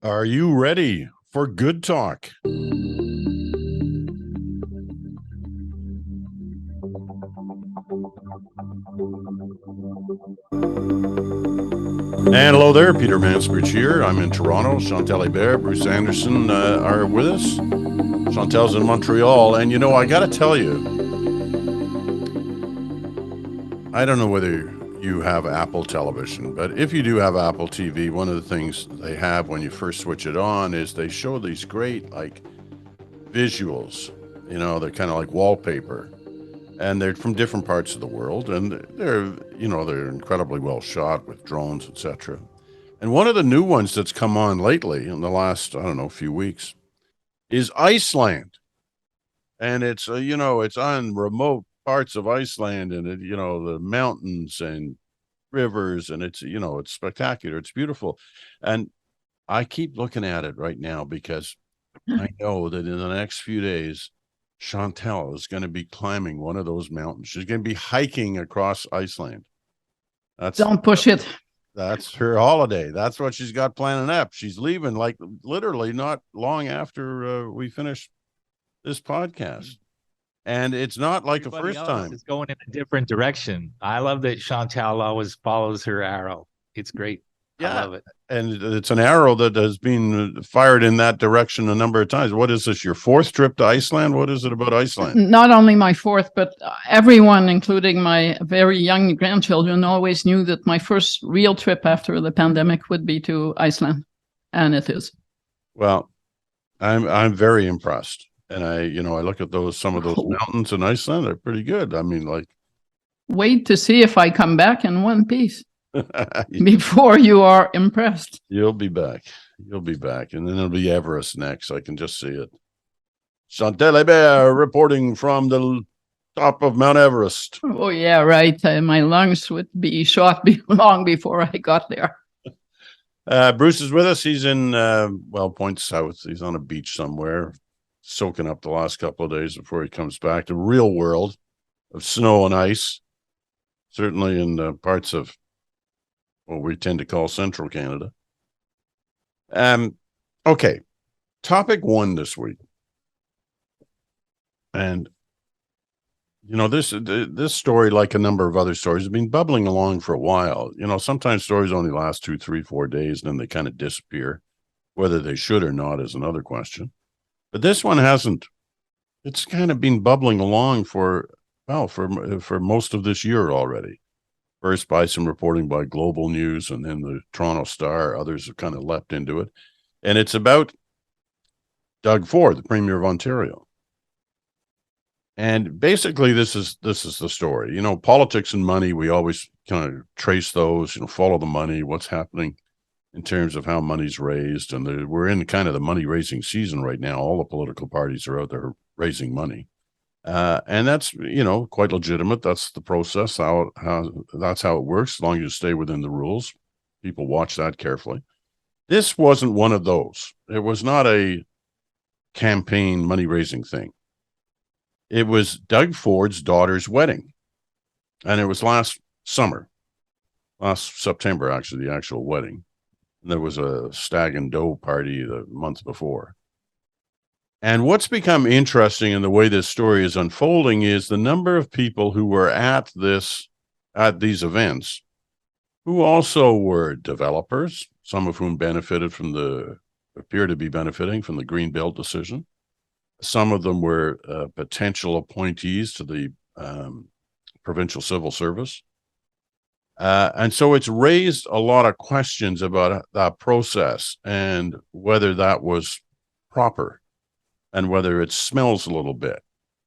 Are you ready for good talk? And hello there, PeterMansbridge here. I'm in Toronto. Chantal and Bruce Anderson are with us. Chantal's in Montreal. And, I got to tell you, I don't know whether you have Apple television, but if you do have Apple TV, one of the things they have when you first switch it on is they show these great, visuals. They're kind of like wallpaper. And they're from different parts of the world, and they're incredibly well shot with drones, etc. And one of the new ones that's come on lately in the last, few weeks is Iceland. And it's, it's on remote parts of Iceland, and the mountains and rivers, and it's spectacular. It's beautiful. And I keep looking at it right now because I know that in the next few days, Chantal is going to be climbing one of those mountains. She's going to be hiking across Iceland. Don't push it. That's her holiday. That's what she's got planning up. She's leaving literally not long after we finish this podcast. And it's not like Everybody a first else time. It's going in a different direction. I love that Chantal always follows her arrow. It's great. Yeah. I love it. And it's an arrow that has been fired in that direction a number of times. What is this, your fourth trip to Iceland? What is it about Iceland? Not only my fourth, but everyone, including my very young grandchildren, always knew that my first real trip after the pandemic would be to Iceland. And it is. Well, I'm very impressed. And I look at some of those mountains in Iceland, they're pretty good. I mean, wait to see if I come back in one piece before you are impressed. You'll be back. And then it'll be Everest next. I can just see it. Chantal Hébert reporting from the top of Mount Everest. Oh, yeah, right. My lungs would be shot long before I got there. Bruce is with us. He's in, Point South. He's on a beach somewhere, soaking up the last couple of days before he comes back to real world of snow and ice, certainly in parts of what we tend to call central Canada. Okay, topic one this week. And, this story, like a number of other stories, has been bubbling along for a while. Sometimes stories only last 2, 3, 4 days, and then they kind of disappear. Whether they should or not is another question. But this one hasn't. It's kind of been bubbling along for most of this year already. First by some reporting by Global News and then the Toronto Star. Others have kind of leapt into it. And it's about Doug Ford, the Premier of Ontario. And basically this is the story. Politics and money, we always kind of trace those, follow the money, what's happening in terms of how money's raised. And we're in kind of the money raising season right now. All the political parties are out there raising money. And that's, quite legitimate. That's the process, that's how it works. As long as you stay within the rules, people watch that carefully. This wasn't one of those. It was not a campaign money raising thing. It was Doug Ford's daughter's wedding. And it was last September, actually, the actual wedding. There was a stag and doe party the month before. And what's become interesting in the way this story is unfolding is the number of people who were at these events, who also were developers, some of whom appear to be benefiting from the Greenbelt decision. Some of them were potential appointees to the provincial civil service. And so it's raised a lot of questions about that process and whether that was proper and whether it smells a little bit.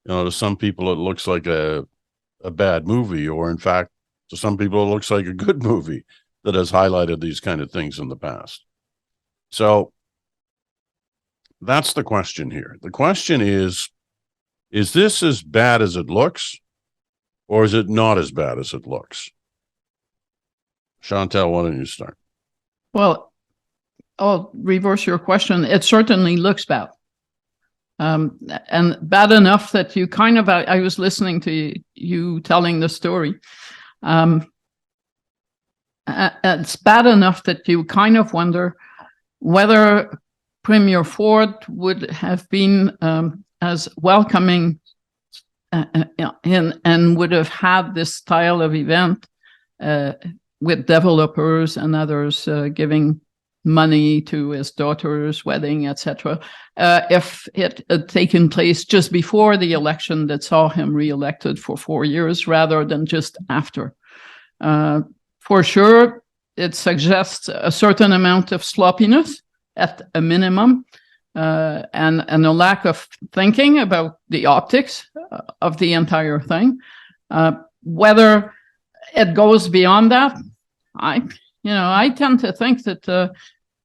To some people, it looks like a bad movie, or in fact, to some people, it looks like a good movie that has highlighted these kind of things in the past. So that's the question here. The question is this as bad as it looks, or is it not as bad as it looks? Chantal, why don't you start? Well, I'll reverse your question. It certainly looks bad. And bad enough that you kind of, I was listening to you telling the story. It's bad enough that you kind of wonder whether Premier Ford would have been as welcoming and would have had this style of event with developers and others giving money to his daughter's wedding, etc., if it had taken place just before the election that saw him reelected for 4 years rather than just after. For sure, it suggests a certain amount of sloppiness at a minimum, and a lack of thinking about the optics of the entire thing. Whether it goes beyond that, I tend to think that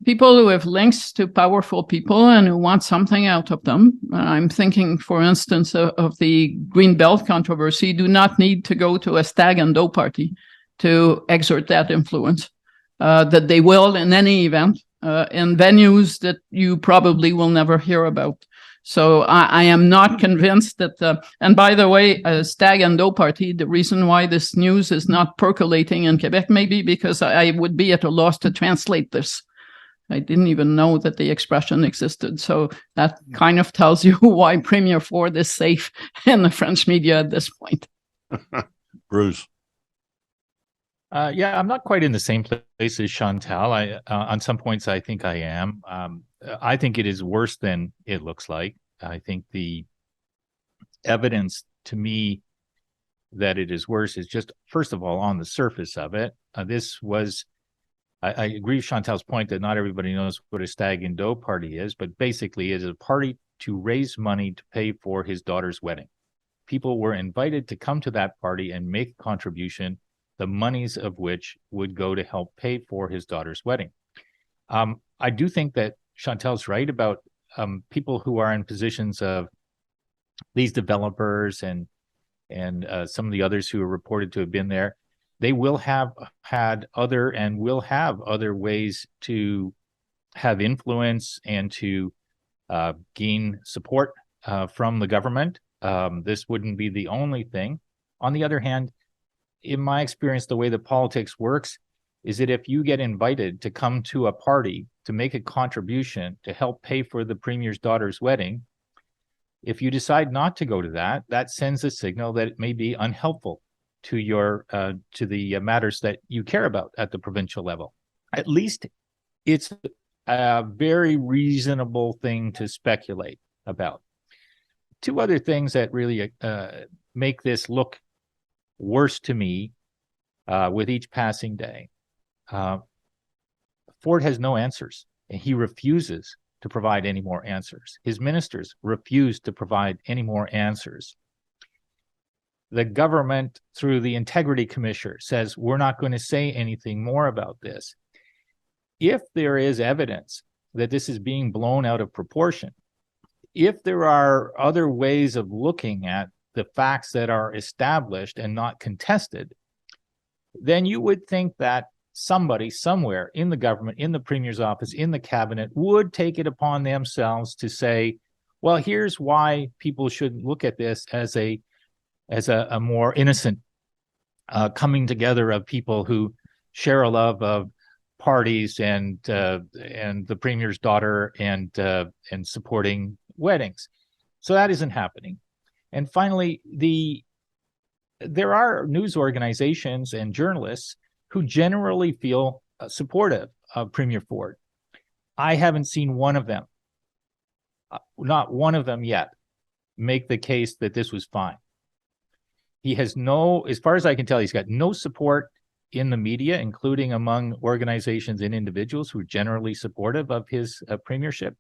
people who have links to powerful people and who want something out of them, I'm thinking, for instance, of the Green Belt controversy, do not need to go to a stag and doe party to exert that influence, that they will in any event, in venues that you probably will never hear about. So I am not convinced that, and by the way, a stag and doe party, the reason why this news is not percolating in Quebec, maybe because I would be at a loss to translate this. I didn't even know that the expression existed. So that kind of tells you why Premier Ford is safe in the French media at this point. Bruce. Yeah, I'm not quite in the same place as Chantal. On some points, I think I am. I think it is worse than it looks like. I think the evidence to me that it is worse is just, first of all, on the surface of it. I agree with Chantal's point that not everybody knows what a stag and doe party is, but basically it is a party to raise money to pay for his daughter's wedding. People were invited to come to that party and make a contribution, the monies of which would go to help pay for his daughter's wedding. I do think that Chantal's right about people who are in positions of these developers and some of the others who are reported to have been there. They will have had other and will have other ways to have influence and to gain support from the government. This wouldn't be the only thing. On the other hand, in my experience, the way that politics works is that if you get invited to come to a party to make a contribution to help pay for the premier's daughter's wedding, if you decide not to go to that, that sends a signal that it may be unhelpful to your to the matters that you care about at the provincial level. At least it's a very reasonable thing to speculate about. Two other things that really make this look worse to me with each passing day. Ford has no answers, and he refuses to provide any more answers. His ministers refuse to provide any more answers. The government, through the Integrity Commissioner, says we're not going to say anything more about this. If there is evidence that this is being blown out of proportion, if there are other ways of looking at the facts that are established and not contested, then you would think that somebody somewhere in the government, in the Premier's office, in the cabinet would take it upon themselves to say, well, here's why people should look at this as a more innocent coming together of people who share a love of parties and the Premier's daughter and supporting weddings. So that isn't happening. And finally, there are news organizations and journalists who generally feel supportive of Premier Ford. I haven't seen one of them, not one of them yet, make the case that this was fine. He has as far as I can tell, he's got no support in the media, including among organizations and individuals who are generally supportive of his premiership.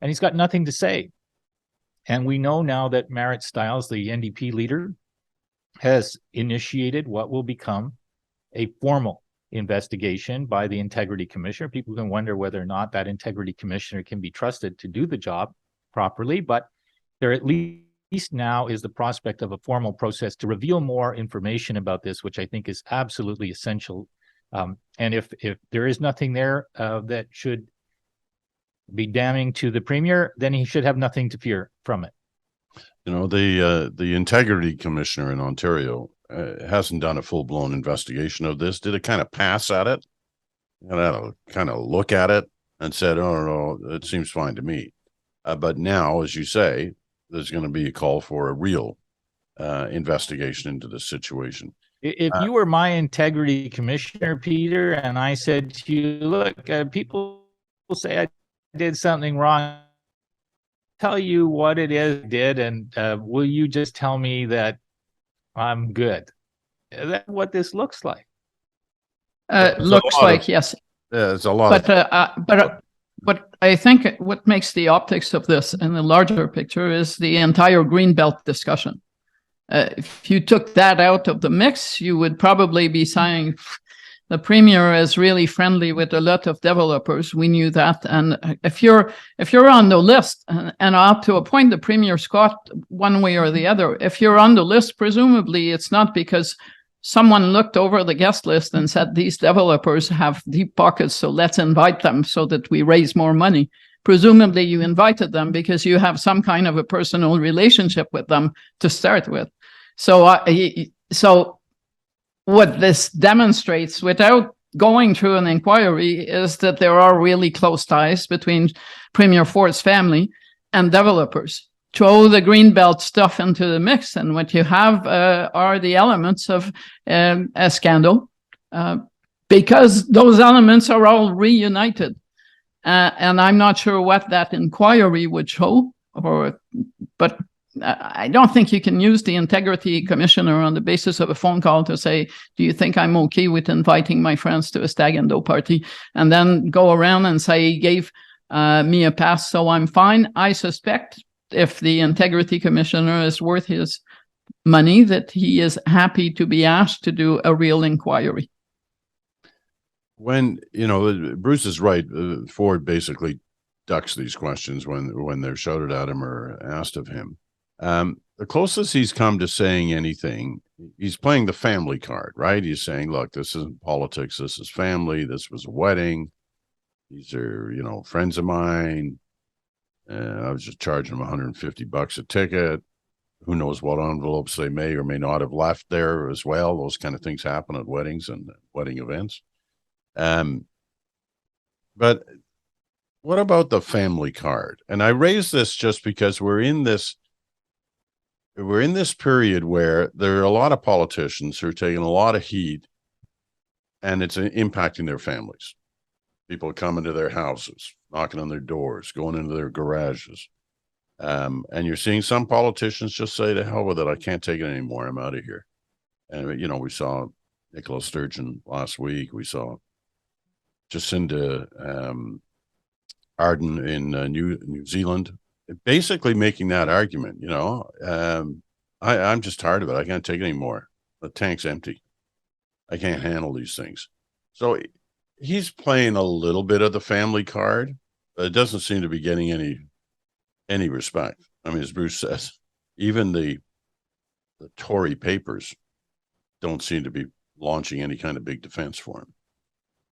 And he's got nothing to say. And we know now that Marit Stiles, the NDP leader, has initiated what will become a formal investigation by the Integrity Commissioner. People can wonder whether or not that Integrity Commissioner can be trusted to do the job properly, but there at least now is the prospect of a formal process to reveal more information about this, which I think is absolutely essential. And if there is nothing there that should be damning to the Premier, then he should have nothing to fear from it. You know, the Integrity Commissioner in Ontario hasn't done a full-blown investigation of this. Did it kind of pass at it? Kind of look at it and said, "Oh no, it seems fine to me." But now, as you say, there's going to be a call for a real investigation into the situation. If you were my integrity commissioner, Peter, and I said to you, look, people say I did something wrong, tell you what it is I did, and will you just tell me that I'm good? That's what this looks like. Looks like, yes. Yeah, it's a lot. But I think what makes the optics of this in the larger picture is the entire Greenbelt discussion. If you took that out of the mix, you would probably be saying the premier is really friendly with a lot of developers. We knew that. And if you're on the list, and up to a point, the premier Scott, one way or the other, if you're on the list, presumably it's not because someone looked over the guest list and said, these developers have deep pockets, so let's invite them so that we raise more money. Presumably you invited them because you have some kind of a personal relationship with them to start with. So what this demonstrates, without going through an inquiry, is that there are really close ties between Premier Ford's family and developers. Throw the Greenbelt stuff into the mix, and what you have are the elements of a scandal, because those elements are all reunited. And I'm not sure what that inquiry would show, but I don't think you can use the integrity commissioner on the basis of a phone call to say, do you think I'm okay with inviting my friends to a stag and doe party? And then go around and say, he gave me a pass, so I'm fine. I suspect if the integrity commissioner is worth his money, that he is happy to be asked to do a real inquiry. When, Bruce is right, Ford basically ducks these questions when they're shouted at him or asked of him. The closest he's come to saying anything, he's playing the family card, right? He's saying, look, this isn't politics. This is family. This was a wedding. These are, friends of mine. I was just charging them $150 a ticket. Who knows what envelopes they may or may not have left there as well. Those kind of things happen at weddings and wedding events. But what about the family card? And I raise this just because we're in this period where there are a lot of politicians who are taking a lot of heat, and it's impacting their families. People coming to their houses, knocking on their doors, going into their garages. And you're seeing some politicians just say, to hell with it, I can't take it anymore. I'm out of here. And, we saw Nicola Sturgeon last week. We saw Jacinda Ardern in New Zealand, basically making that argument. I'm just tired of it. I can't take it anymore. The tank's empty. I can't handle these things. So he's playing a little bit of the family card, but it doesn't seem to be getting any respect. I mean, as Bruce says, even the Tory papers don't seem to be launching any kind of big defense for him.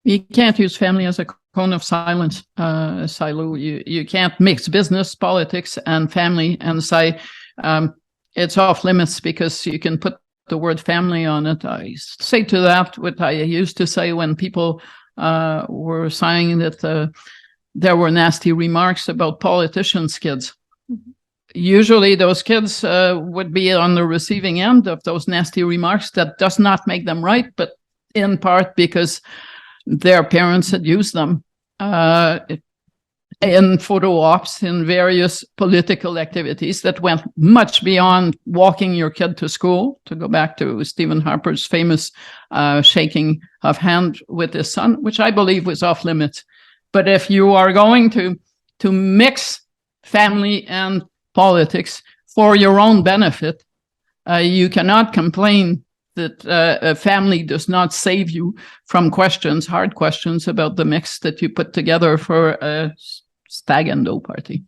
You can't use family as a cone of silence, Silo. You can't mix business, politics, and family and say it's off limits because you can put the word family on it. I say to that what I used to say when people were saying that there were nasty remarks about politicians' kids. Usually those kids would be on the receiving end of those nasty remarks. That does not make them right, but in part because their parents had used them in photo ops, in various political activities that went much beyond walking your kid to school, to go back to Stephen Harper's famous shaking of hand with his son, which I believe was off limits. But if you are going to mix family and politics for your own benefit, you cannot complain that a family does not save you from hard questions about the mix that you put together for a stag and doe party.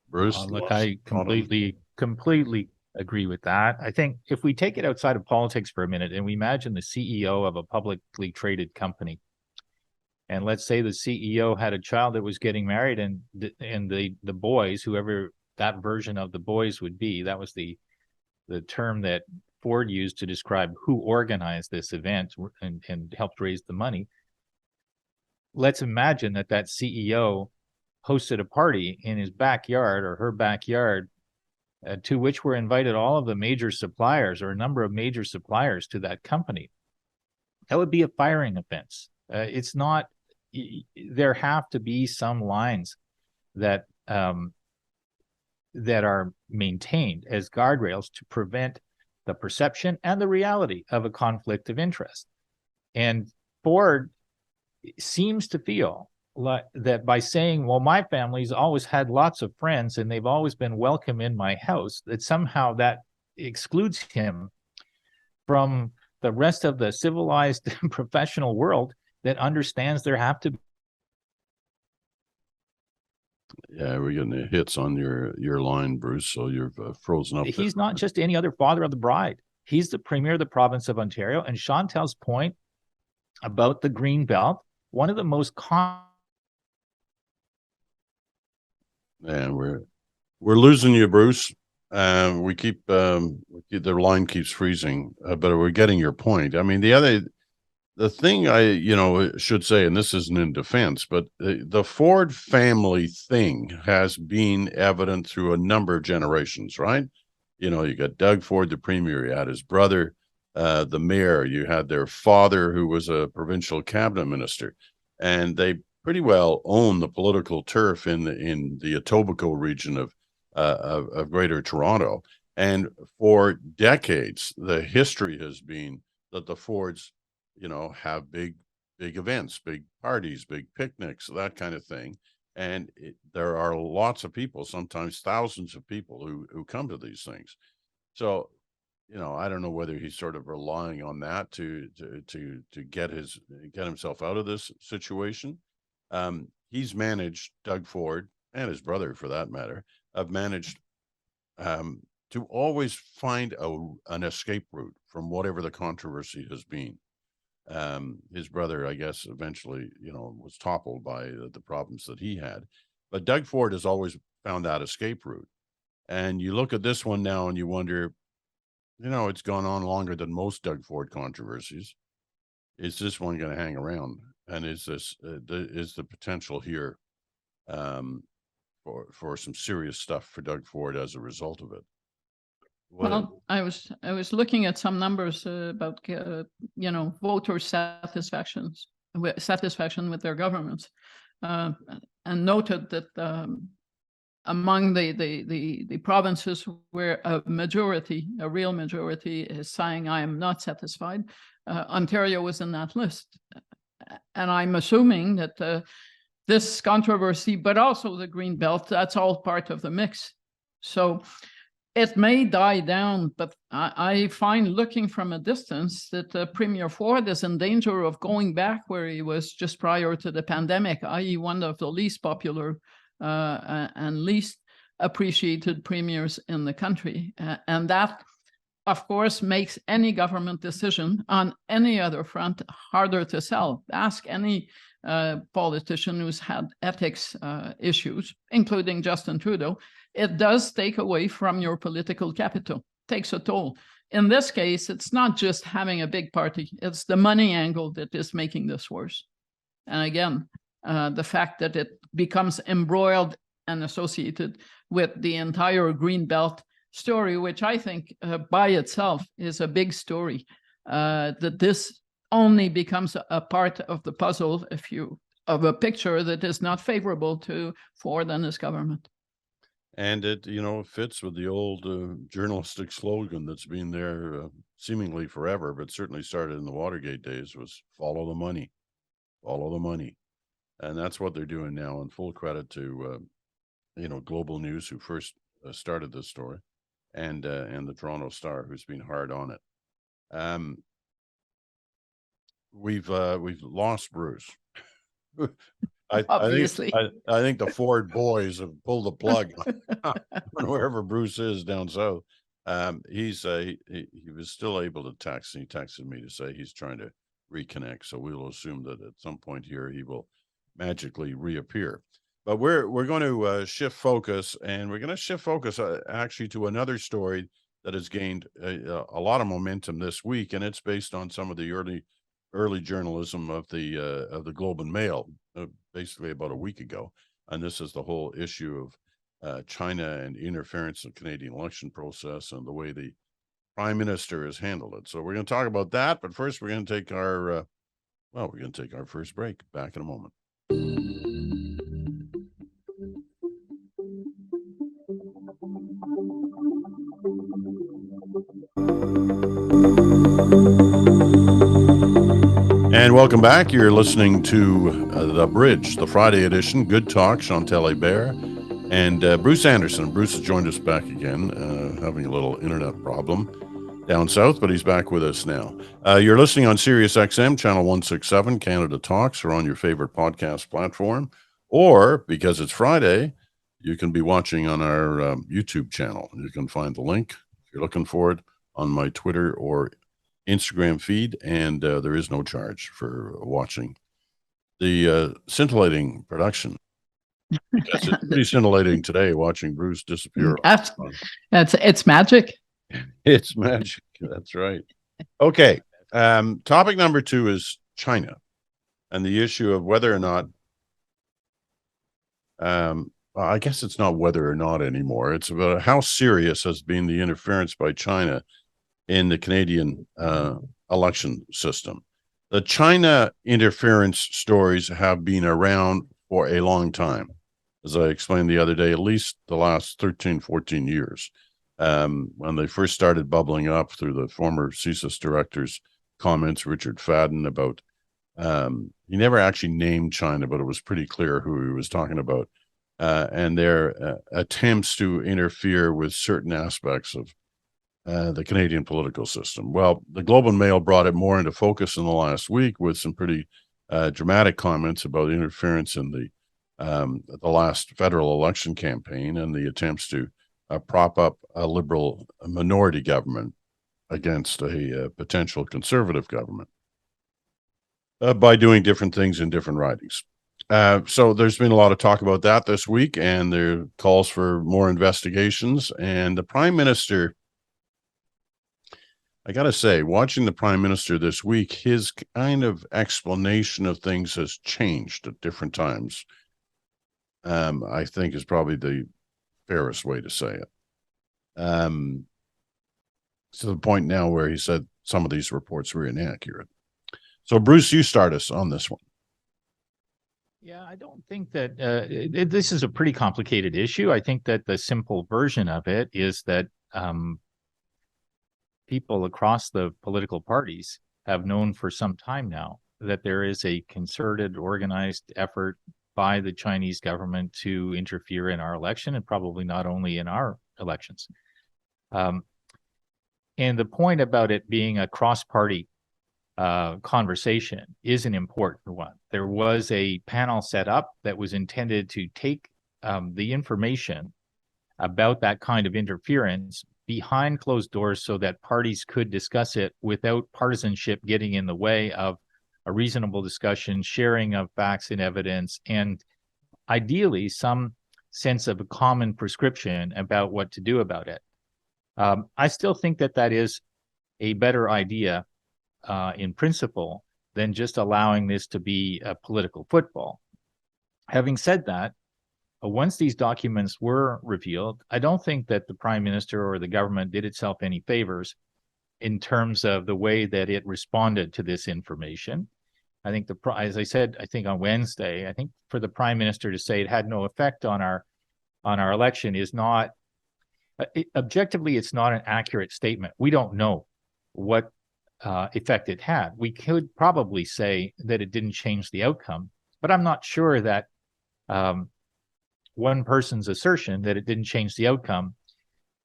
Bruce? Look, I completely agree with that. I think if we take it outside of politics for a minute and we imagine the CEO of a publicly traded company, and let's say the CEO had a child that was getting married, and the boys, whoever that version of the boys would be, that was the term that Ford used to describe who organized this event and helped raise the money. let's imagine that CEO hosted a party in his backyard or her backyard, to which were invited all of the major suppliers or a number of major suppliers to that company. That would be a firing offense. It's not. There have to be some lines that that are maintained as guardrails to prevent the perception and the reality of a conflict of interest. And Ford seems to feel like that by saying, well, my family's always had lots of friends and they've always been welcome in my house, that somehow that excludes him from the rest of the civilized professional world that understands there have to be. Yeah, we're getting the hits on your line, Bruce. So you're frozen up. He's not just any other father of the bride. He's the premier of the province of Ontario. And Chantal's point about the Green Belt, one of the most And we're losing you, Bruce. We keep the line keeps freezing, but we're getting your point. I mean, the thing I should say, and this isn't in defense, but the Ford family thing has been evident through a number of generations, right? You got Doug Ford, the premier, you had his brother, the mayor, you had their father, who was a provincial cabinet minister, and they pretty well own the political turf in the Etobicoke region of Greater Toronto. And for decades, the history has been that the Fords have big events, big parties, big picnics, that kind of thing. And there are lots of people, sometimes thousands of people who come to these things. So, I don't know whether he's sort of relying on that to get himself out of this situation. He's managed, Doug Ford and his brother for that matter, have managed to always find an escape route from whatever the controversy has been. His brother, I guess, eventually, was toppled by the problems that he had. But Doug Ford has always found that escape route. And you look at this one now and you wonder, it's gone on longer than most Doug Ford controversies. Is this one going to hang around? And is the potential here for some serious stuff for Doug Ford as a result of it? Well, I was looking at some numbers about voter satisfaction with their governments, and noted that among the provinces where a real majority is saying I am not satisfied, Ontario was in that list. And I'm assuming that this controversy, but also the Green Belt, that's all part of the mix. So it may die down, but I find, looking from a distance, that Premier Ford is in danger of going back where he was just prior to the pandemic, i.e. one of the least popular and least appreciated premiers in the country. And that, of course, makes any government decision on any other front harder to sell. Ask any politician who's had ethics issues, including Justin Trudeau. It does take away from your political capital, takes a toll. In this case, it's not just having a big party, it's the money angle that is making this worse. And again, the fact that it becomes embroiled and associated with the entire Green Belt story, which I think by itself is a big story, that this only becomes a part of the puzzle of a picture that is not favorable to Ford and his government. And it, fits with the old journalistic slogan that's been there seemingly forever, but certainly started in the Watergate days, was follow the money, follow the money. And that's what they're doing now. And full credit to, Global News, who first started this story, and the Toronto Star, who's been hard on it. We've lost Bruce. Obviously. I think the Ford boys have pulled the plug on wherever Bruce is down south. He was still able to text. And he texted me to say he's trying to reconnect. So we will assume that at some point here he will magically reappear. But we're going to shift focus, and we're going to shift focus actually to another story that has gained a lot of momentum this week, and it's based on some of the early journalism of the Globe and Mail, basically about a week ago, and this is the whole issue of China and interference in the Canadian election process and the way the Prime Minister has handled it. So we're going to talk about that, but first we're going to take our first break. Back in a moment. And welcome back. You're listening to The Bridge, the Friday edition. Good talk, Chantal and and Bruce Anderson. Bruce has joined us back again, having a little internet problem down south, but he's back with us now. You're listening on SiriusXM, channel 167, Canada Talks, or on your favorite podcast platform. Or, because it's Friday, you can be watching on our YouTube channel. You can find the link, if you're looking for it, on my Twitter or Instagram feed, and there is no charge for watching the scintillating production. Because it's pretty scintillating today, watching Bruce disappear. It's magic. It's magic. That's right. Okay. Topic number 2 is China and the issue of whether or not, I guess it's not whether or not anymore. It's about how serious has been the interference by China in the Canadian election system. The China interference stories have been around for a long time. As I explained the other day, at least the last 13, 14 years, when they first started bubbling up through the former CSIS director's comments, Richard Fadden, about, he never actually named China, but it was pretty clear who he was talking about, and their attempts to interfere with certain aspects of the Canadian political system. Well, the Globe and Mail brought it more into focus in the last week with some pretty dramatic comments about interference in the last federal election campaign and the attempts to prop up a Liberal minority government against a potential Conservative government by doing different things in different ridings. So there's been a lot of talk about that this week, and there are calls for more investigations. And the Prime Minister, I got to say, watching the Prime Minister this week, his kind of explanation of things has changed at different times. I think is probably the fairest way to say it. To the point now where he said some of these reports were inaccurate. So, Bruce, you start us on this one. Yeah, I don't think that this is a pretty complicated issue. I think that the simple version of it is that people across the political parties have known for some time now that there is a concerted, organized effort by the Chinese government to interfere in our election, and probably not only in our elections. And the point about it being a cross-party conversation is an important one. There was a panel set up that was intended to take the information about that kind of interference behind closed doors so that parties could discuss it without partisanship getting in the way of a reasonable discussion, sharing of facts and evidence, and ideally some sense of a common prescription about what to do about it. I still think that that is a better idea in principle than just allowing this to be a political football. Having said that, once these documents were revealed, I don't think that the Prime Minister or the government did itself any favors in terms of the way that it responded to this information. I think, as I said, I think on Wednesday, I think for the Prime Minister to say it had no effect on our election is not, objectively, it's not an accurate statement. We don't know what effect it had. We could probably say that it didn't change the outcome, but I'm not sure that one person's assertion that it didn't change the outcome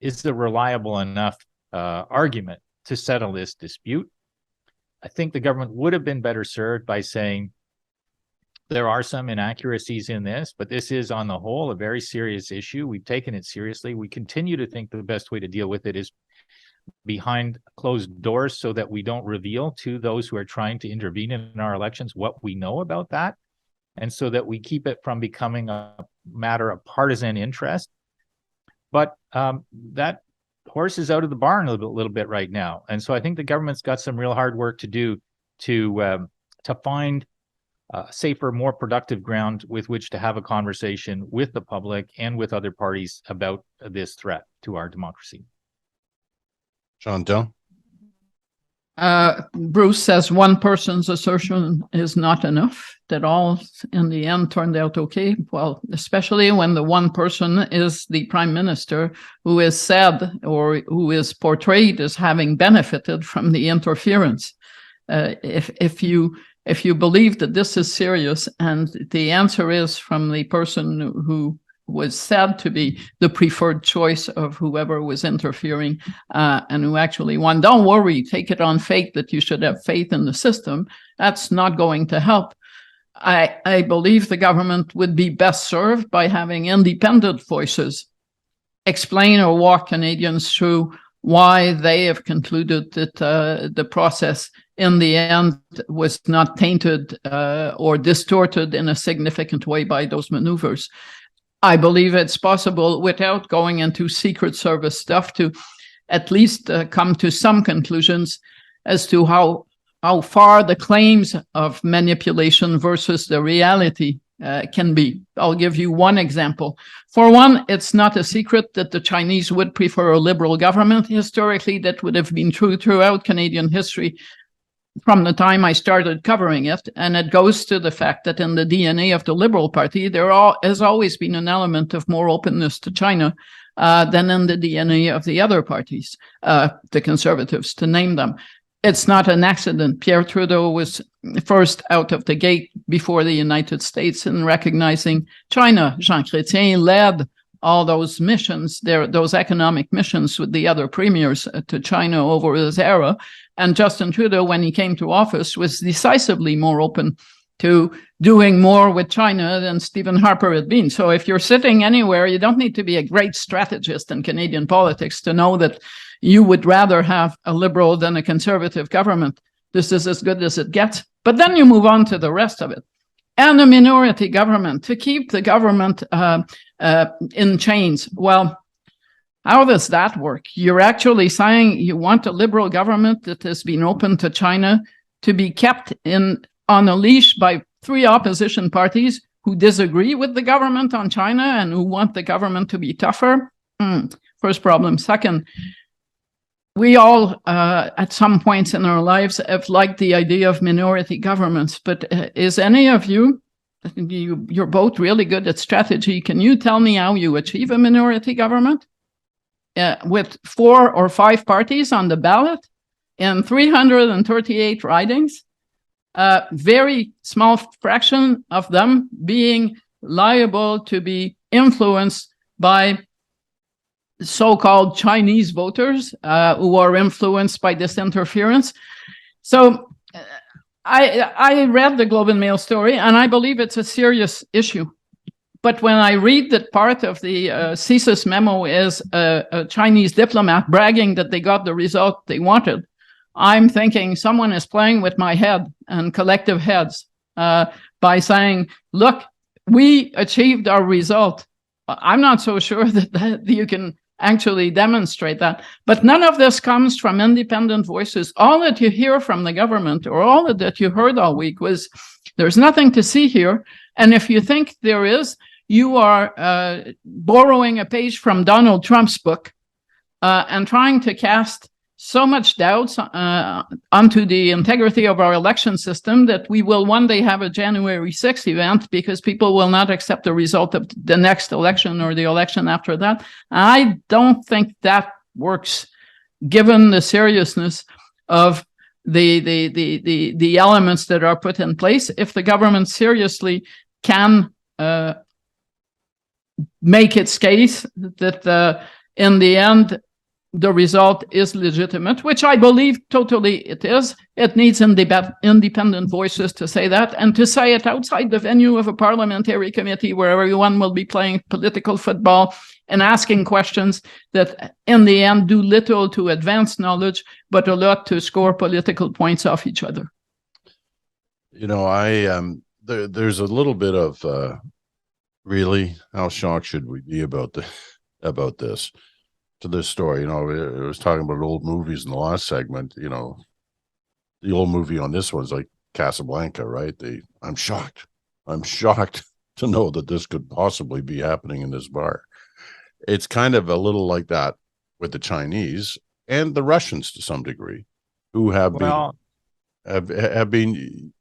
is a reliable enough argument to settle this dispute. I think the government would have been better served by saying there are some inaccuracies in this, but this is on the whole a very serious issue. We've taken it seriously. We continue to think the best way to deal with it is behind closed doors so that we don't reveal to those who are trying to intervene in our elections what we know about that, and so that we keep it from becoming a matter of partisan interest. But that horse is out of the barn a little bit right now. And so I think the government's got some real hard work to do to find safer, more productive ground with which to have a conversation with the public and with other parties about this threat to our democracy. Chantal? Bruce says one person's assertion is not enough, that all in the end turned out okay. Well, especially when the one person is the prime minister who is said or who is portrayed as having benefited from the interference. If you believe that this is serious, and the answer is from the person who was said to be the preferred choice of whoever was interfering, and who actually won, don't worry, take it on faith that you should have faith in the system. That's not going to help. I believe the government would be best served by having independent voices explain or walk Canadians through why they have concluded that the process in the end was not tainted or distorted in a significant way by those maneuvers. I believe it's possible, without going into Secret Service stuff, to at least come to some conclusions as to how far the claims of manipulation versus the reality can be. I'll give you one example. For one, it's not a secret that the Chinese would prefer a liberal government. Historically, that would have been true throughout Canadian history from the time I started covering it. And it goes to the fact that in the DNA of the Liberal Party, there has always been an element of more openness to China than in the DNA of the other parties, the Conservatives, to name them. It's not an accident. Pierre Trudeau was first out of the gate before the United States in recognizing China. Jean Chrétien led all those missions, those economic missions with the other premiers to China over his era. And Justin Trudeau, when he came to office, was decisively more open to doing more with China than Stephen Harper had been. So if you're sitting anywhere, you don't need to be a great strategist in Canadian politics to know that you would rather have a Liberal than a Conservative government. This is as good as it gets. But then you move on to the rest of it. And a minority government, to keep the government in chains. Well, how does that work? You're actually saying you want a Liberal government that has been open to China to be kept on a leash by three opposition parties who disagree with the government on China and who want the government to be tougher? First problem. Second, we all, at some points in our lives, have liked the idea of minority governments, but is any of you're both really good at strategy. Can you tell me how you achieve a minority government? With 4 or 5 parties on the ballot in 338 ridings, a very small fraction of them being liable to be influenced by so-called Chinese voters who are influenced by this interference. So I read the Globe and Mail story, and I believe it's a serious issue. But when I read that part of the CSIS memo is a Chinese diplomat bragging that they got the result they wanted, I'm thinking someone is playing with my head and collective heads by saying, look, we achieved our result. I'm not so sure that you can actually demonstrate that. But none of this comes from independent voices. All that you hear from the government, or all that you heard all week, was there's nothing to see here. And if you think there is, you are borrowing a page from Donald Trump's book and trying to cast so much doubts onto the integrity of our election system that we will one day have a January 6th event because people will not accept the result of the next election or the election after that. I don't think that works, given the seriousness of the elements that are put in place. If the government seriously can make its case that in the end the result is legitimate, which I believe totally it is, it needs independent voices to say that, and to say it outside the venue of a parliamentary committee where everyone will be playing political football and asking questions that in the end do little to advance knowledge, but a lot to score political points off each other. You know, there's a little bit of really, how shocked should we be about this? To this story, you know, I was talking about old movies in the last segment. You know, the old movie on this one's like Casablanca, right? I'm shocked to know that this could possibly be happening in this bar. It's kind of a little like that with the Chinese and the Russians to some degree, who have been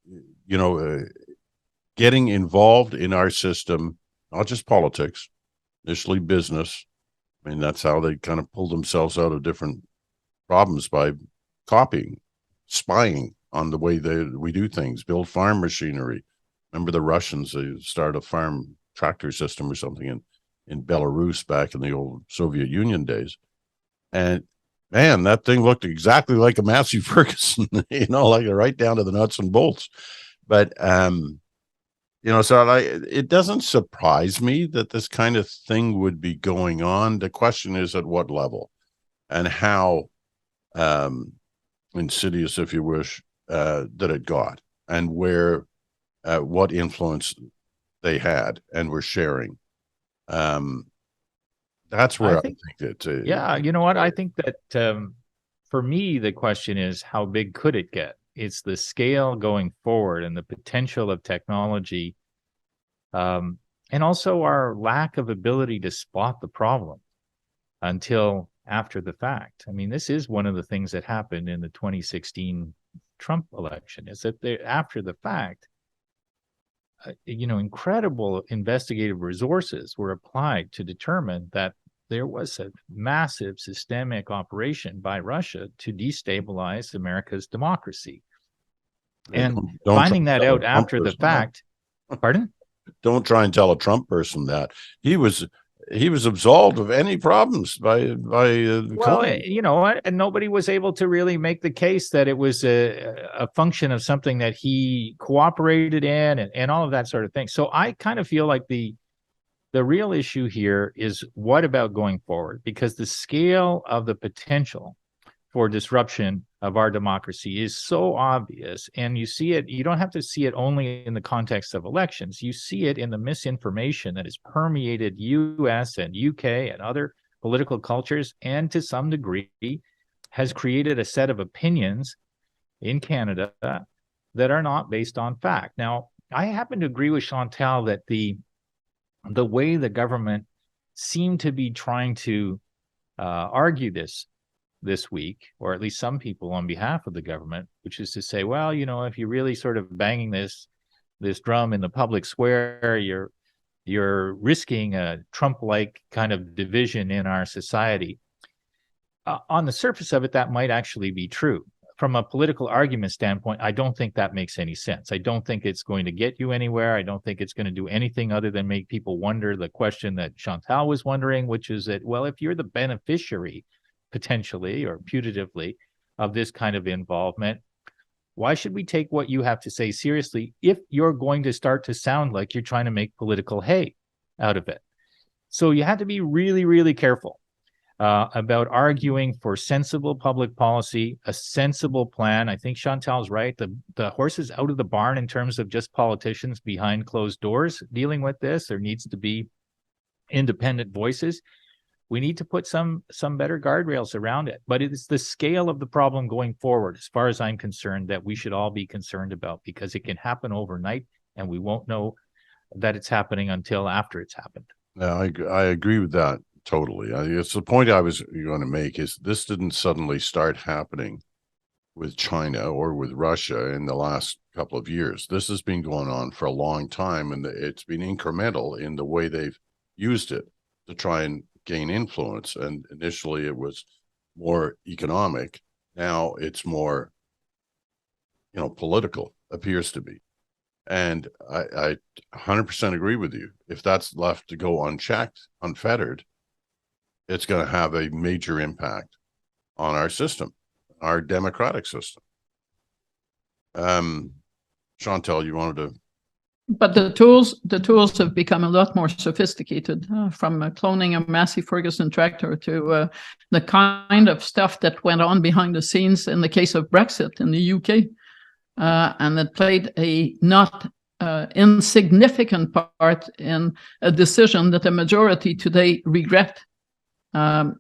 getting involved in our system, not just politics, initially business. I mean, that's how they kind of pulled themselves out of different problems, by copying, spying on the way we do things, build farm machinery. Remember the Russians, they started a farm tractor system or something in Belarus back in the old Soviet Union days. And man, that thing looked exactly like a Massey Ferguson, like right down to the nuts and bolts. But, so it doesn't surprise me that this kind of thing would be going on. The question is at what level and how insidious, if you wish, that it got, and where, what influence they had and were sharing. That's where I think that. Yeah, you know what? I think that for me, the question is, how big could it get? It's the scale going forward and the potential of technology, and also our lack of ability to spot the problem until after the fact. I mean, this is one of the things that happened in the 2016 Trump election, is that after the fact, incredible investigative resources were applied to determine that there was a massive systemic operation by Russia to destabilize America's democracy. And finding that out after the fact, pardon? Don't try and tell a Trump person that. He was absolved of any problems by and nobody was able to really make the case that it was a function of something that he cooperated in and all of that sort of thing. So I kind of feel like the real issue here is, what about going forward? Because the scale of the potential for disruption of our democracy is so obvious, and you see it. You don't have to see it only in the context of elections. You see it in the misinformation that has permeated U.S. and U.K. and other political cultures, and to some degree has created a set of opinions in Canada that are not based on fact. Now, I happen to agree with Chantal that the way the government seemed to be trying to argue this week, or at least some people on behalf of the government, which is to say, well, if you're really sort of banging this drum in the public square, you're risking a Trump-like kind of division in our society. On the surface of it, that might actually be true. From a political argument standpoint, I don't think that makes any sense. I don't think it's going to get you anywhere. I don't think it's going to do anything other than make people wonder the question that Chantal was wondering, which is that, well, if you're the beneficiary potentially or putatively of this kind of involvement, why should we take what you have to say seriously if you're going to start to sound like you're trying to make political hay out of it? So you have to be really, really careful about arguing for sensible public policy, a sensible plan. I think Chantal's right. The horse is out of the barn in terms of just politicians behind closed doors dealing with this. There needs to be independent voices. We need to put some better guardrails around it. But it's the scale of the problem going forward, as far as I'm concerned, that we should all be concerned about, because it can happen overnight and we won't know that it's happening until after it's happened. Yeah, I agree with that totally. It's the point I was going to make, is this didn't suddenly start happening with China or with Russia in the last couple of years. This has been going on for a long time, and it's been incremental in the way they've used it to try and gain influence. And initially it was more economic. Now it's more, political, appears to be. And I 100% agree with you. If that's left to go unchecked, unfettered, it's going to have a major impact on our system, our democratic system. Chantal, you wanted to. But the tools have become a lot more sophisticated, from cloning a Massey Ferguson tractor to the kind of stuff that went on behind the scenes in the case of Brexit in the UK. And it played a not insignificant part in a decision that the majority today regret. And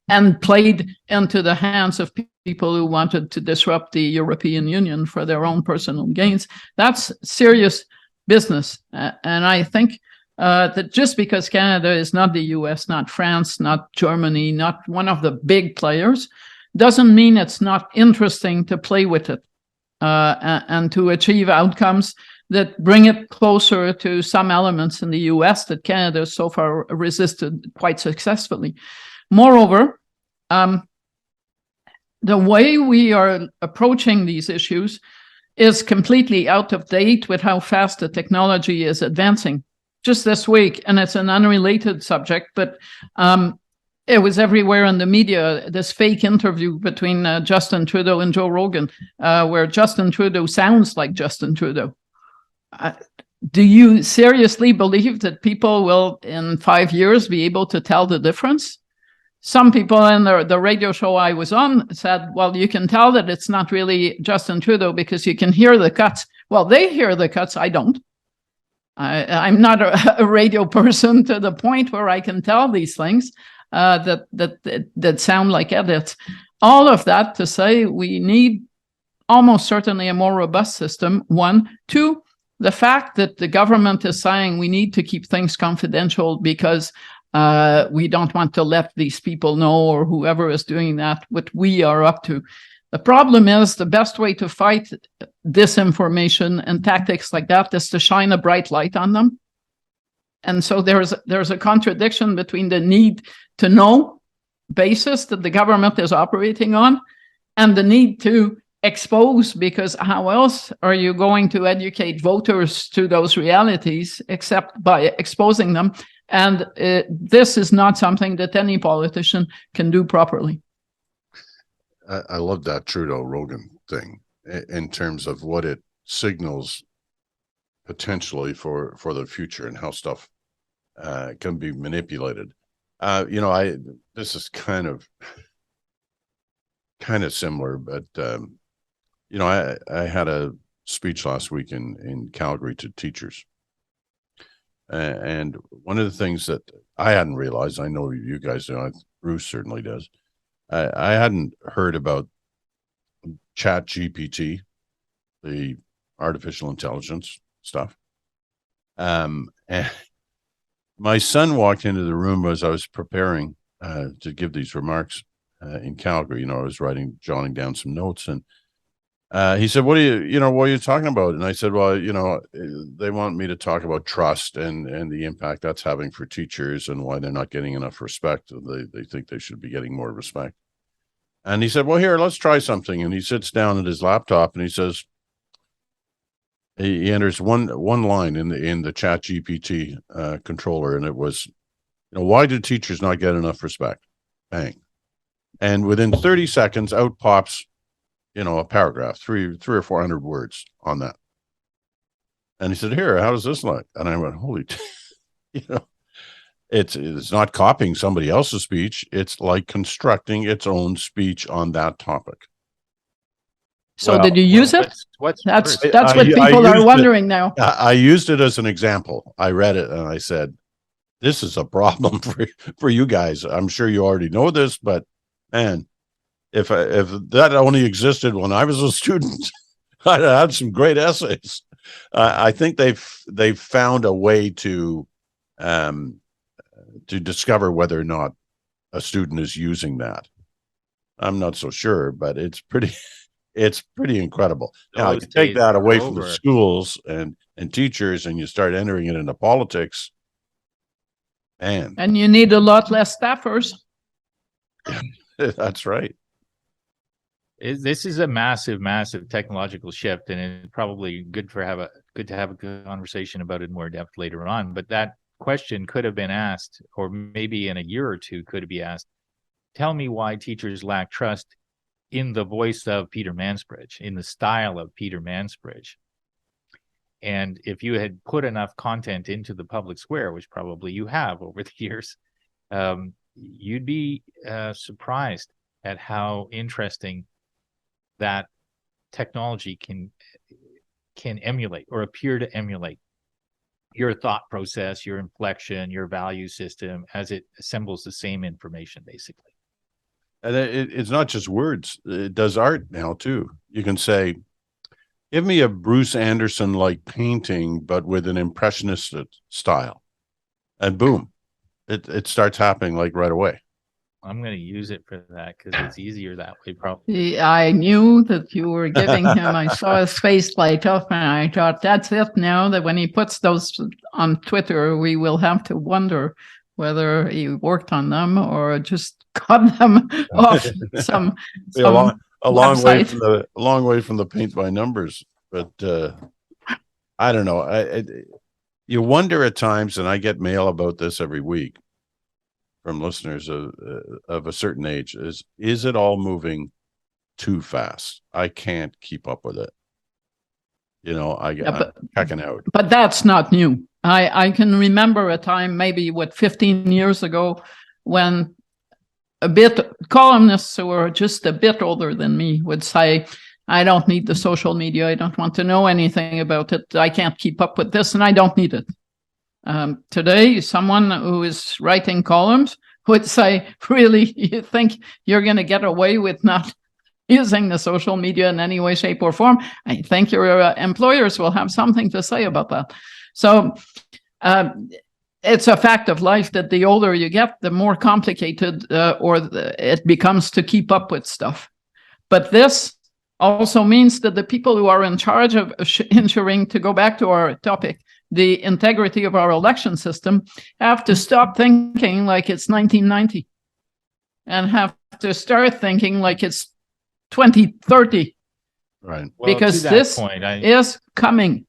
and played into the hands of people who wanted to disrupt the European Union for their own personal gains. That's serious business. And I think that just because Canada is not the US, not France, not Germany, not one of the big players, doesn't mean it's not interesting to play with it and to achieve outcomes that bring it closer to some elements in the US that Canada so far resisted quite successfully. Moreover, the way we are approaching these issues is completely out of date with how fast the technology is advancing. Just this week, and it's an unrelated subject, but it was everywhere in the media, this fake interview between Justin Trudeau and Joe Rogan, where Justin Trudeau sounds like Justin Trudeau. Do you seriously believe that people will, in 5 years, be able to tell the difference? Some people in the radio show I was on said, well, you can tell that it's not really Justin Trudeau because you can hear the cuts. Well, they hear the cuts. I don't. I'm not a radio person to the point where I can tell these things that sound like edits. All of that to say we need almost certainly a more robust system, one. Two, the fact that the government is saying we need to keep things confidential because we don't want to let these people know, or whoever is doing that, what we are up to. The problem is the best way to fight disinformation and tactics like that is to shine a bright light on them. And so there's a contradiction between the need to know basis that the government is operating on and the need to expose, because how else are you going to educate voters to those realities except by exposing them? And this is not something that any politician can do properly. I love that Trudeau-Rogan thing in terms of what it signals potentially for the future and how stuff can be manipulated. This is kind of similar, but I had a speech last week in Calgary to teachers. And one of the things that I hadn't realized, I know you guys do, Bruce certainly does, I hadn't heard about Chat GPT, the artificial intelligence stuff. And my son walked into the room as I was preparing to give these remarks in Calgary. I was jotting down some notes, and he said, what are you talking about? And I said, well, they want me to talk about trust and the impact that's having for teachers and why they're not getting enough respect. They think they should be getting more respect. And he said, well, here, let's try something. And he sits down at his laptop and he says, he enters one line in the Chat GPT controller. And it was, why do teachers not get enough respect? Bang. And within 30 seconds out pops, a paragraph, three or 400 words on that. And he said, here, how does this look? And I went, holy, it's not copying somebody else's speech. It's like constructing its own speech on that topic. So did you use it? That's what people are wondering now. I used it as an example. I read it and I said, this is a problem for you guys. I'm sure you already know this, but man, if that only existed when I was a student, I'd had some great essays. I think they've found a way to discover whether or not a student is using that. I'm not so sure, but it's pretty incredible. Now, you take that away from the schools and teachers, and you start entering it into politics, man. And you need a lot less staffers. That's right. This is a massive, massive technological shift, and it's probably good to have a good conversation about it more depth later on. But that question could have been asked, or maybe in a year or two could be asked. Tell me why teachers lack trust in the voice of PeterMansbridge, in the style of PeterMansbridge. And if you had put enough content into the public square, which probably you have over the years, you'd be surprised at how interesting that technology can emulate or appear to emulate your thought process, your inflection, your value system, as it assembles the same information, basically. And it's not just words. It does art now too. You can say, give me a Bruce Anderson-like painting, but with an impressionist style. And boom, it starts happening like right away. I'm going to use it for that because it's easier that way, probably. I knew that you were giving him. I saw his face light up, and I thought, that's it now. That when he puts those on Twitter, we will have to wonder whether he worked on them or just cut them off some a long way website. a long way from the paint by numbers. But I don't know. You wonder at times, and I get mail about this every week from listeners of a certain age, is it all moving too fast? I can't keep up with it. You know, I'm checking out. But that's not new. I can remember a time, maybe 15 years ago, when columnists who were just a bit older than me would say, I don't need the social media. I don't want to know anything about it. I can't keep up with this, and I don't need it. Today, someone who is writing columns would say, really, you think you're going to get away with not using the social media in any way, shape, or form? I think your employers will have something to say about that. So it's a fact of life that the older you get, the more complicated it becomes to keep up with stuff. But this also means that the people who are in charge of ensuring, to go back to our topic, the integrity of our election system, have to stop thinking like it's 1990 and have to start thinking like it's 2030. Right. Well, because this is coming.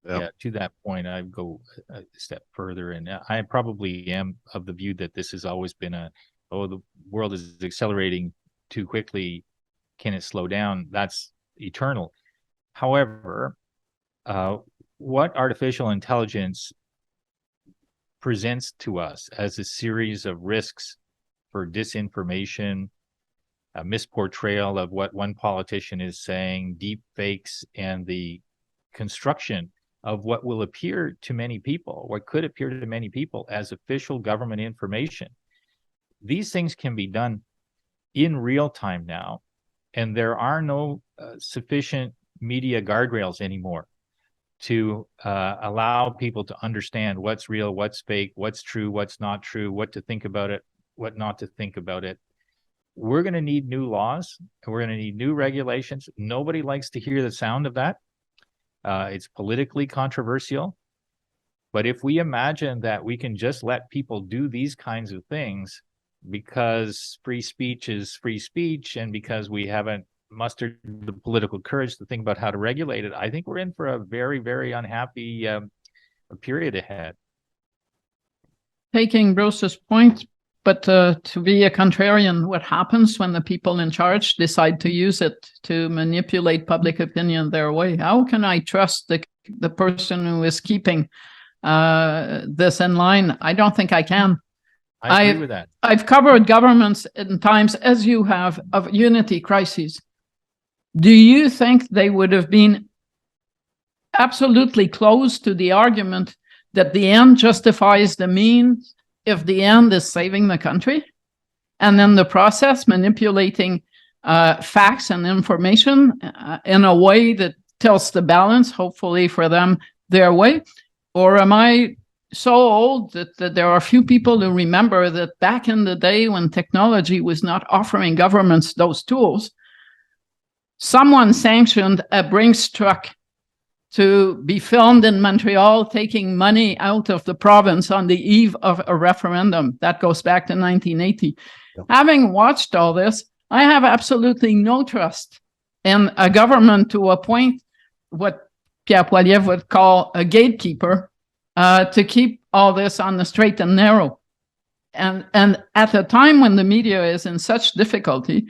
Yeah, to that point, I go a step further, and I probably am of the view that this has always been the world is accelerating too quickly. Can it slow down? That's eternal. However, what artificial intelligence presents to us as a series of risks for disinformation, a misportrayal of what one politician is saying, deep fakes, and the construction of what will appear to many people, what could appear to many people as official government information. These things can be done in real time now, and there are no sufficient media guardrails anymore to allow people to understand what's real, what's fake, what's true, what's not true, what to think about it, what not to think about it. We're going to need new laws, and we're going to need new regulations. Nobody likes to hear the sound of that. It's politically controversial. But if we imagine that we can just let people do these kinds of things because free speech is free speech, and because we haven't mustered the political courage to think about how to regulate it, I think we're in for a very, very unhappy period ahead. Taking Bruce's point, but to be a contrarian, what happens when the people in charge decide to use it to manipulate public opinion their way? How can I trust the person who is keeping this in line? I don't think I can. I agree with that. I've covered governments in times, as you have, of unity crises. Do you think they would have been absolutely close to the argument that the end justifies the means if the end is saving the country? And then the process manipulating facts and information in a way that tilts the balance, hopefully for them, their way? Or am I so old that there are few people who remember that back in the day when technology was not offering governments those tools, someone sanctioned a Brinks truck to be filmed in Montreal taking money out of the province on the eve of a referendum. That goes back to 1980. Yep. Having watched all this, I have absolutely no trust in a government to appoint what Pierre Poilievre would call a gatekeeper to keep all this on the straight and narrow. And at a time when the media is in such difficulty,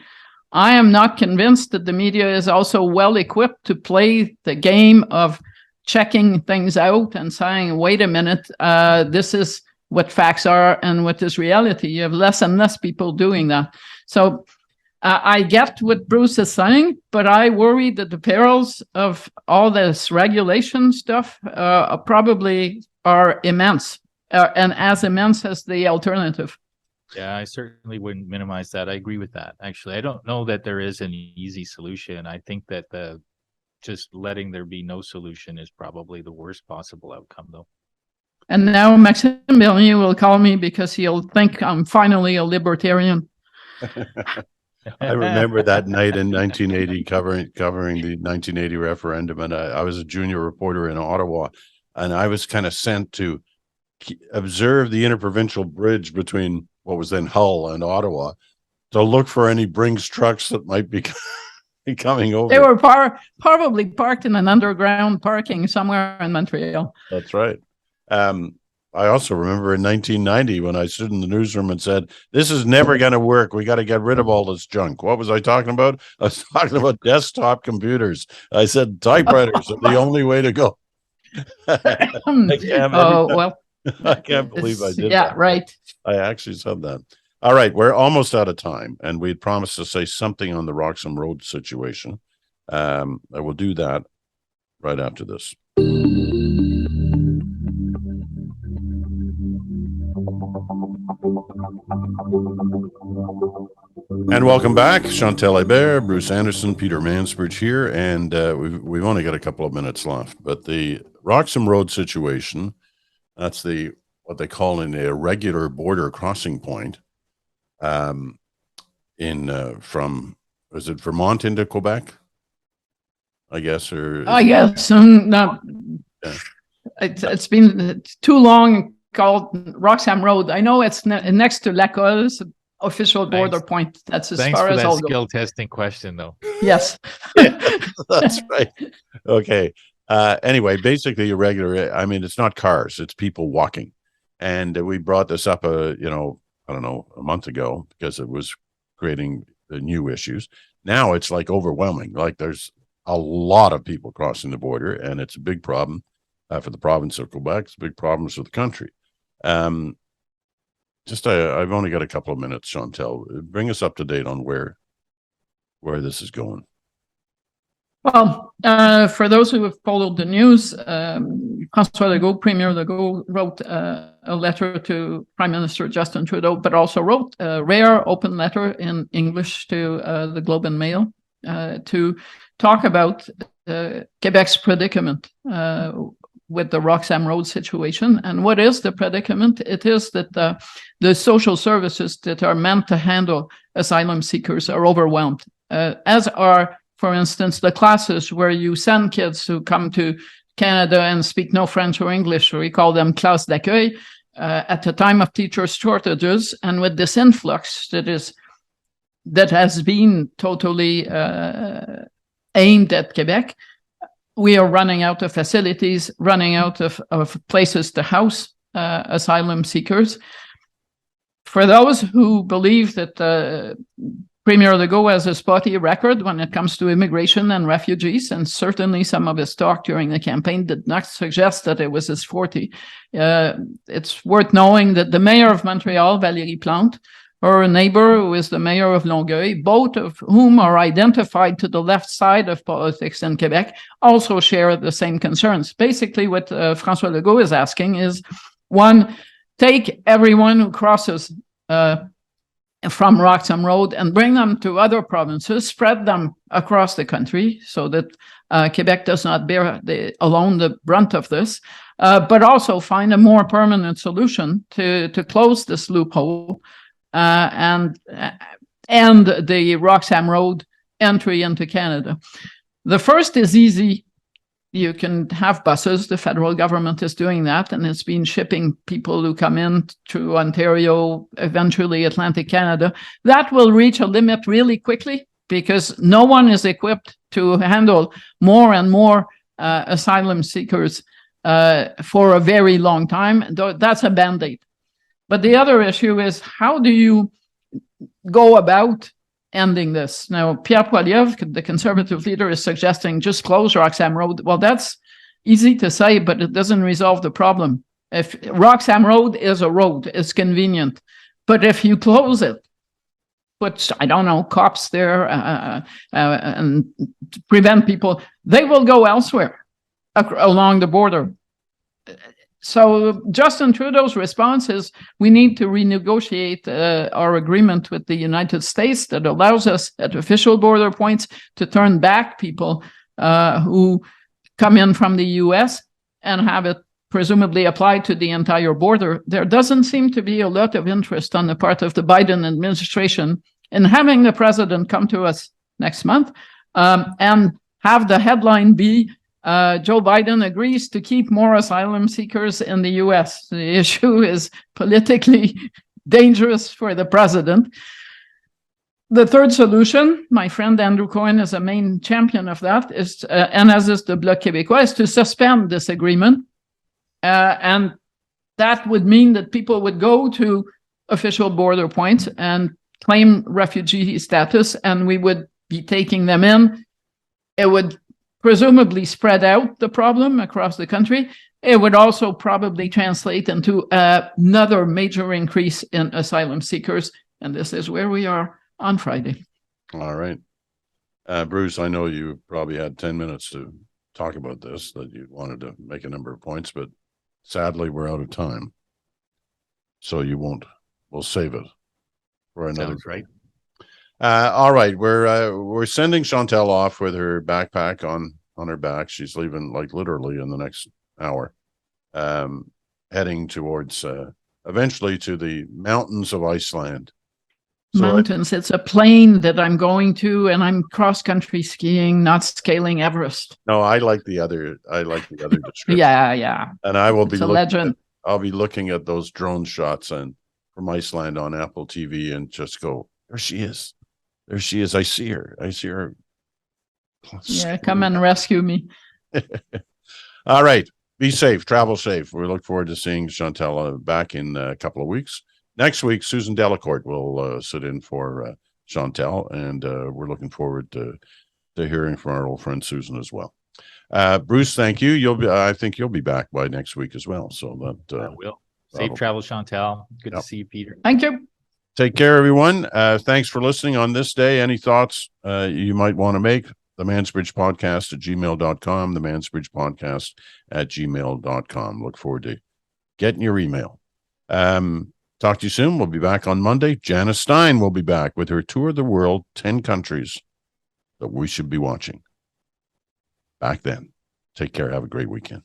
I am not convinced that the media is also well equipped to play the game of checking things out and saying, wait a minute, this is what facts are and what is reality. You have less and less people doing that. So I get what Bruce is saying, but I worry that the perils of all this regulation stuff probably are immense and as immense as the alternative. Yeah, I certainly wouldn't minimize that. I agree with that. Actually, I don't know that there is an easy solution. I think that just letting there be no solution is probably the worst possible outcome, though. And now Maxime Bernier will call me because he'll think I'm finally a libertarian. I remember that night in 1980 covering the 1980 referendum, and I was a junior reporter in Ottawa, and I was kind of sent to observe the interprovincial bridge between what was then Hull and Ottawa to look for any Brinks trucks that might be coming over. They were probably parked in an underground parking somewhere in Montreal. That's right. I also remember in 1990 when I stood in the newsroom and said, "This is never going to work. We got to get rid of all this junk." What was I talking about? I was talking about desktop computers. I said typewriters are the only way to go. I can't believe I did yeah, that. right. I actually said that. All right, we're almost out of time, and we had promised to say something on the Roxham Road situation. I will do that right after this. And welcome back. Chantal and Bruce Anderson, PeterMansbridge here, and we've only got a couple of minutes left. But the Roxham Road situation, that's what they call an irregular border crossing point from is it Vermont into Quebec? I guess, not. Yeah. It's been too long called Roxham Road. I know it's next to Lacol's official border point. That's as far as I'll go. Skill testing question, though. Yes. That's right. Okay. Anyway, basically irregular. I mean, it's not cars, it's people walking. And we brought this up, I don't know, a month ago because it was creating new issues. Now it's like overwhelming. Like there's a lot of people crossing the border, and it's a big problem for the province of Quebec. It's a big problem for the country. I've only got a couple of minutes, Chantal. Bring us up to date on where this is going. Well, for those who have followed the news, François Legault, Premier Legault, wrote a letter to Prime Minister Justin Trudeau, but also wrote a rare open letter in English to the Globe and Mail to talk about Quebec's predicament with the Roxham Road situation. And what is the predicament? It is that the social services that are meant to handle asylum seekers are overwhelmed, as are, for instance, the classes where you send kids who come to Canada and speak no French or English. We call them classes d'accueil at the time of teacher shortages. And with this influx that has been totally aimed at Quebec, we are running out of facilities, running out of places to house asylum seekers. For those who believe that Premier Legault has a spotty record when it comes to immigration and refugees, and certainly some of his talk during the campaign did not suggest that it was his forte, it's worth knowing that the mayor of Montreal, Valérie Plante, her neighbor, who is the mayor of Longueuil, both of whom are identified to the left side of politics in Quebec, also share the same concerns. Basically, what François Legault is asking is, one, take everyone who crosses from Roxham Road and bring them to other provinces, spread them across the country so that Quebec does not bear alone the brunt of this, but also find a more permanent solution to close this loophole and the Roxham Road entry into Canada. The first is easy. You can have buses. The federal government is doing that, and it's been shipping people who come in to Ontario, eventually Atlantic Canada. That will reach a limit really quickly because no one is equipped to handle more and more asylum seekers for a very long time. That's a Band-Aid. But the other issue is, how do you go about ending this? Now, Pierre Poilievre, the Conservative leader, is suggesting just close Roxham Road. Well, that's easy to say, but it doesn't resolve the problem. If Roxham Road is a road, it's convenient. But if you close it, put, I don't know, cops there and prevent people, they will go elsewhere along the border. So Justin Trudeau's response is we need to renegotiate our agreement with the United States that allows us at official border points to turn back people who come in from the US and have it presumably applied to the entire border. There doesn't seem to be a lot of interest on the part of the Biden administration in having the president come to us next month and have the headline be Joe Biden agrees to keep more asylum seekers in the US. The issue is politically dangerous for the president. The third solution, my friend Andrew Cohen is a main champion of that, is, and as is the Bloc Québécois, is to suspend this agreement. And that would mean that people would go to official border points and claim refugee status, and we would be taking them in. It would presumably spread out the problem across the country. It would also probably translate into another major increase in asylum seekers. And this is where we are on Friday. All right. Bruce, I know you probably had 10 minutes to talk about this, that you wanted to make a number of points, but sadly we're out of time. So we'll save it for another. Sounds right. All right, we're sending Chantal off with her backpack on her back. She's leaving like literally in the next hour, heading towards eventually to the mountains of Iceland. Mountains. It's a plane that I'm going to, and I'm cross-country skiing, not scaling Everest. No, I like the other description. Yeah. And I will be a legend. I'll be looking at those drone shots from Iceland on Apple TV and just go, there she is. There she is. I see her. Yeah, come and rescue me. All right. Be safe. Travel safe. We look forward to seeing Chantal back in a couple of weeks. Next week, Susan Delacourt will sit in for Chantal, and we're looking forward to hearing from our old friend Susan as well. Bruce, thank you. I think you'll be back by next week as well. So that I will. Safe travel, Chantal. Good to see you, Peter. Thank you. Take care, everyone. Thanks for listening on this day. Any thoughts you might want to make? The Mansbridge Podcast at gmail.com, the Mansbridge Podcast at gmail.com. Look forward to getting your email. Talk to you soon. We'll be back on Monday. Janice Stein will be back with her tour of the world, 10 countries that we should be watching. Back then. Take care. Have a great weekend.